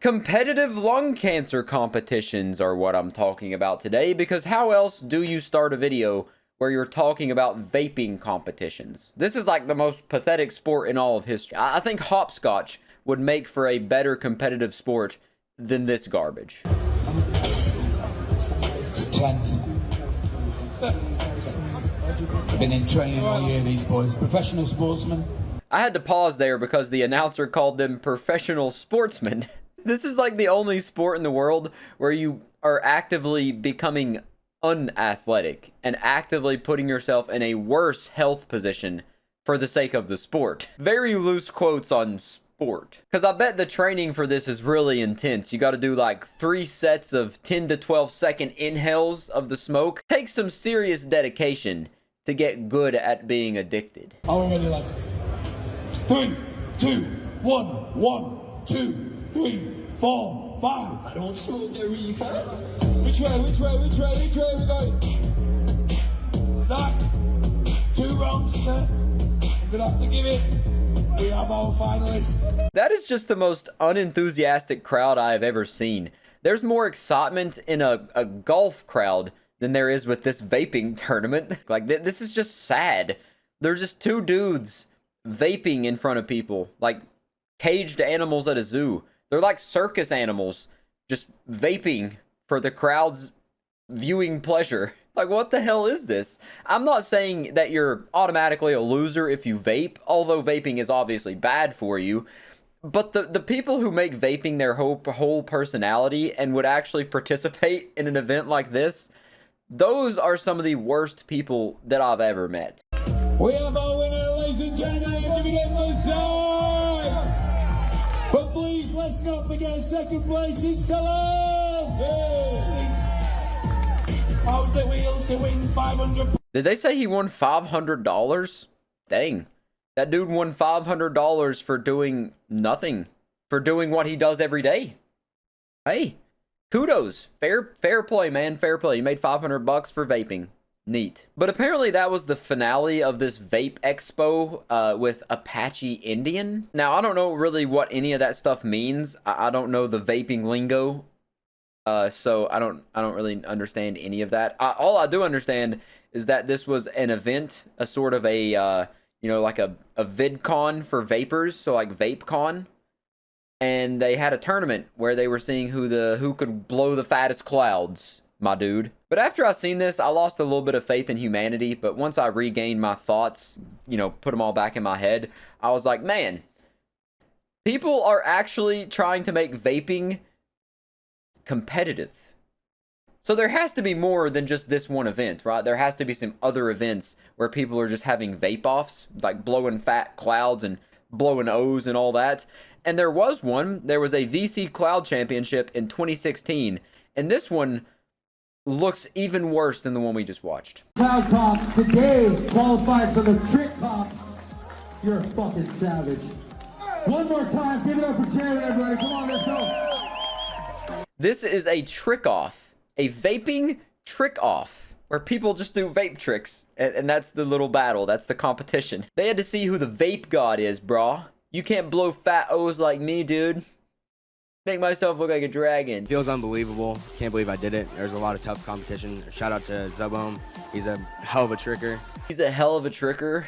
Competitive lung cancer competitions are what I'm talking about today, because how else do you start a video where you're talking about vaping competitions? This is like the most pathetic sport in all of history. I think hopscotch would make for a better competitive sport than this garbage. It's tense. I've been in training all year, these boys. Professional sportsmen. I had to pause there because the announcer called them professional sportsmen. This is like the only sport in the world where you are actively becoming unathletic and actively putting yourself in a worse health position for the sake of the sport. Very loose quotes on sport. Because I bet the training for this is really intense. You got to do like 3 sets of 10 to 12 second inhales of the smoke. Takes some serious dedication to get good at being addicted. Are we ready, lads? 3, 2, 1, 1, 2, 3, 4, 5. I don't know there really fast. Which way we going? Zach, 2 rounds there. I'm gonna have to give it. We have our finalists. That is just the most unenthusiastic crowd I have ever seen. There's more excitement in a golf crowd than there is with this vaping tournament. Like, this is just sad. They're just 2 dudes vaping in front of people, like caged animals at a zoo. They're like circus animals, just vaping for the crowd's viewing pleasure. Like, what the hell is this? I'm not saying that you're automatically a loser if you vape, although vaping is obviously bad for you. But the people who make vaping their whole personality and would actually participate in an event like this, those are some of the worst people that I've ever met. We have our winner, ladies and gentlemen. Give it up for Zach. But please, let's not forget second place is Salam. How's the wheel to win 500? Did they say he won $500? Dang. That dude won $500 for doing nothing. For doing what he does every day. Hey, kudos. Fair play, man. Fair play. He made $500 for vaping. Neat. But apparently that was the finale of this vape expo with Apache Indian. Now, I don't know really what any of that stuff means. I don't know the vaping lingo. So I don't really understand any of that. All I do understand is that this was an event, a sort of a, you know, like a VidCon for vapors. So like VapeCon. And they had a tournament where they were seeing who could blow the fattest clouds, my dude. But after I seen this, I lost a little bit of faith in humanity. But once I regained my thoughts, you know, put them all back in my head, I was like, man, people are actually trying to make vaping competitive. So there has to be more than just this one event, right? There has to be some other events where people are just having vape offs, like blowing fat clouds and blowing O's and all that. And there was one. There was a VC Cloud Championship in 2016. And this one looks even worse than the one we just watched. Cloud Pop today qualified for the Trick Pop. You're a fucking savage. One more time, give it up for Jared, everybody. Come on, let's go. This is a trick off, a vaping trick off, where people just do vape tricks, and that's the little battle, that's the competition. They had to see who the vape god is, brah. You can't blow fat O's like me, dude. Make myself look like a dragon. Feels unbelievable. Can't believe I did it. There's a lot of tough competition. Shout out to Zubom. He's a hell of a tricker. He's a hell of a tricker.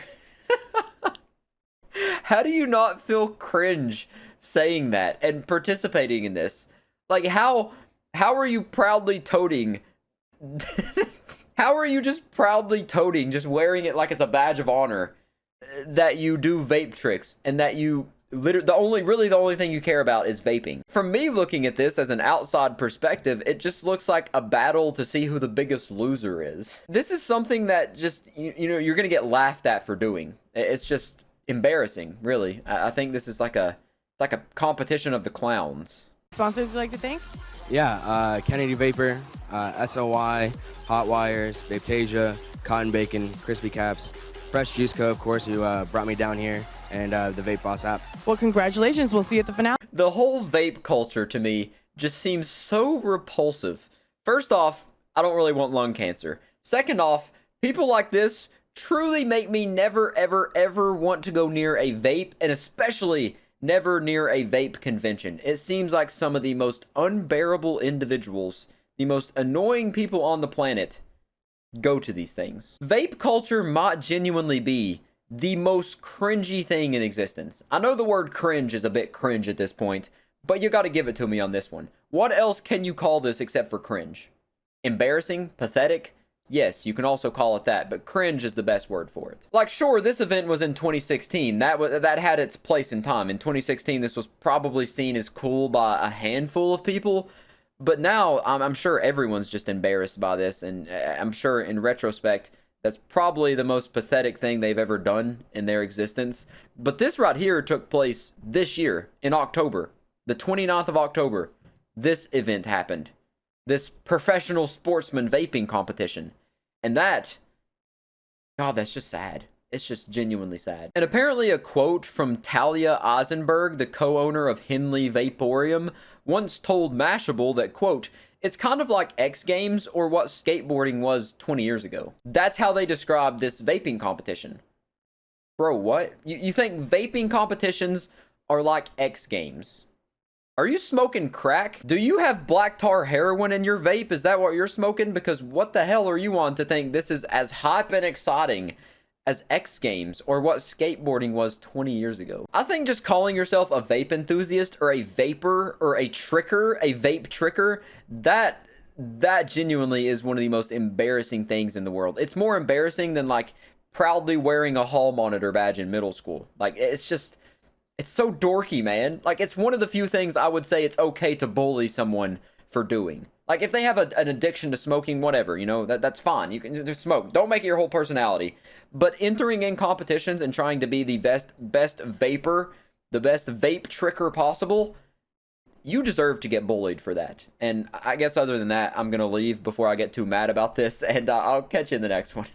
How do you not feel cringe saying that and participating in this? Like, how are you proudly toting? How are you just proudly toting, just wearing it like it's a badge of honor that you do vape tricks and that you literally the only thing you care about is vaping? For me, looking at this as an outside perspective, it just looks like a battle to see who the biggest loser is. This is something that just, you know, you're gonna get laughed at for doing. It's just embarrassing, really. I think this is like a competition of the clowns. Sponsors would like to thank? Yeah, Kennedy Vapor, SOY, Hot Wires, Vapetasia, Cotton Bacon, Crispy Caps, Fresh Juice Co, of course, who brought me down here, and the Vape Boss app. Well, congratulations. We'll see you at the finale. The whole vape culture to me just seems so repulsive. First off, I don't really want lung cancer. Second off, people like this truly make me never, ever, ever want to go near a vape, and especially never near a vape convention. It seems like some of the most unbearable individuals, the most annoying people on the planet, go to these things. Vape culture might genuinely be the most cringy thing in existence. I know the word cringe is a bit cringe at this point, but you gotta give it to me on this one. What else can you call this except for cringe? Embarrassing? Pathetic? Yes, you can also call it that, but cringe is the best word for it. Like, sure, this event was in 2016. That had its place in time. In 2016, this was probably seen as cool by a handful of people, but now I'm sure everyone's just embarrassed by this, and I'm sure in retrospect, that's probably the most pathetic thing they've ever done in their existence. But this right here took place this year in October, the 29th of October. This event happened. This professional sportsman vaping competition. And that, God, that's just sad. It's just genuinely sad. And apparently a quote from Talia Eisenberg, the co-owner of Henley Vaporium, once told Mashable that, quote, "It's kind of like X Games or what skateboarding was 20 years ago." That's how they described this vaping competition. Bro, what? You think vaping competitions are like X Games? Are you smoking crack? Do you have black tar heroin in your vape? Is that what you're smoking? Because what the hell are you on to think this is as hype and exciting as X Games or what skateboarding was 20 years ago? I think just calling yourself a vape enthusiast or a vapor or a tricker, a vape tricker, that genuinely is one of the most embarrassing things in the world. It's more embarrassing than like proudly wearing a hall monitor badge in middle school. Like, it's just, it's so dorky, man. Like, it's one of the few things I would say it's okay to bully someone for doing. Like, if they have an addiction to smoking, whatever, you know, that's fine. You can just smoke. Don't make it your whole personality. But entering in competitions and trying to be the best vapor, the best vape tricker possible, you deserve to get bullied for that. And I guess other than that, I'm going to leave before I get too mad about this, and I'll catch you in the next one.